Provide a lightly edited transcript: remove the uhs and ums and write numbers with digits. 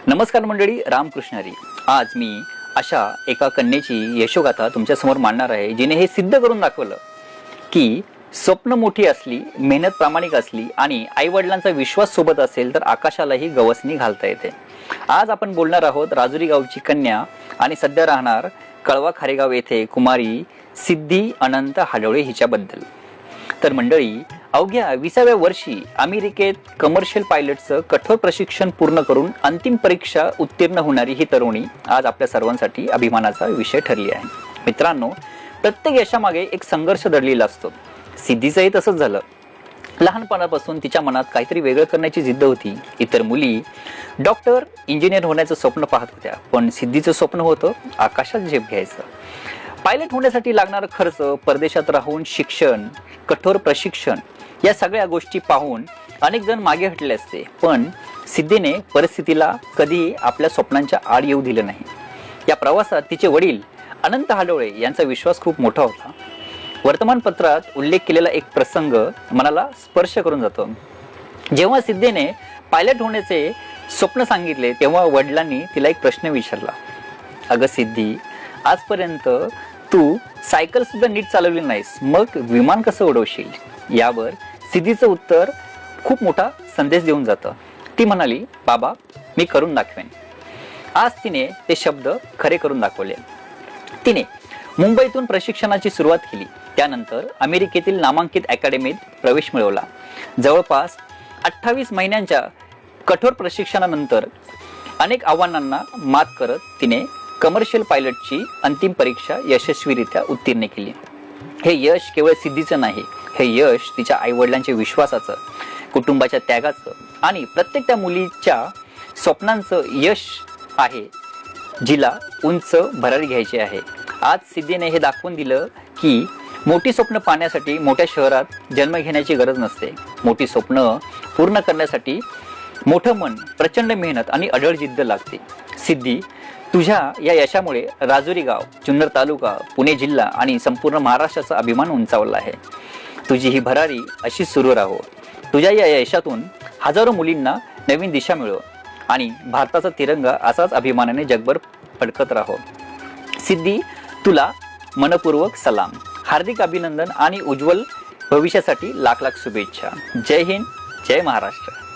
नमस्कार मंडळी, रामकृष्ण हरी. आज मी अशा एका कन्येची यशोगाथा तुमच्या समोर मांडणार आहे, जिने हे सिद्ध करून दाखवलं की स्वप्न मोठी असली, मेहनत प्रामाणिक असली आणि आई वडिलांचा विश्वास सोबत असेल तर आकाशालाही गवसणी घालता येते. आज आपण बोलणार आहोत राजुरी गावची कन्या आणि सध्या राहणार कळवा खारेगाव येथे कुमारी सिद्धी अनंत हाडोळे हिच्याबद्दल. तर मंडळी, अवघ्या 20व्या वर्षी अमेरिकेत कमर्शियल पायलटचं कठोर प्रशिक्षण पूर्ण करून अंतिम परीक्षा उत्तीर्ण होणारी ही तरुणी आज आपल्या सर्वांसाठी अभिमानाचा विषय ठरली आहे. मित्रांनो, प्रत्येक यशामागे एक संघर्ष दडलेला असतो. सिद्धीचंही तसंच झालं. लहानपणापासून तिच्या मनात काहीतरी वेगळं करण्याची जिद्द होती. इतर मुली डॉक्टर, इंजिनियर होण्याचं स्वप्न पाहत होत्या, पण सिद्धीचं स्वप्न होतं आकाशात झेप घ्यायचं. पायलट होण्यासाठी लागणारा खर्च, परदेशात राहून शिक्षण, कठोर प्रशिक्षण या सगळ्या गोष्टी पाहून अनेक जण मागे हटले असते, पण सिद्धीने परिस्थितीला कधीही आपल्या स्वप्नांच्या आड येऊ दिलं नाही. या प्रवासात तिचे वडील अनंत हाडोळे यांचा विश्वास खूप मोठा होता. वर्तमानपत्रात उल्लेख केलेला एक प्रसंग मनाला स्पर्श करून जातो. जेव्हा सिद्धीने पायलट होण्याचे स्वप्न सांगितले तेव्हा वडिलांनी तिला एक प्रश्न विचारला. अगं सिद्धी, आजपर्यंत तू सायकल सुद्धा नीट चालवली नाहीस, मग विमान कसं उडवशील? यावर सिद्धीचं उत्तर खूप मोठा संदेश देऊन जातं. ती म्हणाली, बाबा, मी करून दाखवेन. आज तिने ते शब्द खरे करून दाखवले. तिने मुंबईतून प्रशिक्षणाची सुरुवात केली. त्यानंतर अमेरिकेतील नामांकित अकॅडमीत प्रवेश मिळवला. जवळपास 28 महिन्यांच्या कठोर प्रशिक्षणानंतर अनेक आव्हानांना मात करत तिने कमर्शियल पायलटची अंतिम परीक्षा यशस्वीरित्या उत्तीर्ण केली. हे यश केवळ सिद्धीचं नाही, हे यश तिच्या आईवडिलांच्या विश्वासाचं, कुटुंबाच्या त्यागाचं आणि प्रत्येक त्या मुलीच्या स्वप्नांचं यश आहे, जिला उंच भरारी घ्यायची आहे. आज सिद्धीने हे दाखवून दिलं की मोठी स्वप्न पाहण्यासाठी मोठ्या शहरात जन्म घेण्याची गरज नसते. मोठी स्वप्न पूर्ण करण्यासाठी मोठं मन, प्रचंड मेहनत आणि अढळ जिद्द लागते. सिद्धी, तुझ्या या यशामुळे राजुरी गाव, जुन्नर तालुका, पुणे जिल्हा आणि संपूर्ण महाराष्ट्राचा अभिमान उंचावला आहे. तुझी ही भरारी अशी सुरू राहो. तुझ्या या यशातून हजारो मुलींना नवीन दिशा मिळो आणि भारताचा तिरंगा असाच अभिमानाने जगभर फडकत राहो. सिद्धी, तुला मनपूर्वक सलाम, हार्दिक अभिनंदन आणि उज्ज्वल भविष्यासाठी लाख लाख शुभेच्छा. जय हिंद, जय महाराष्ट्र.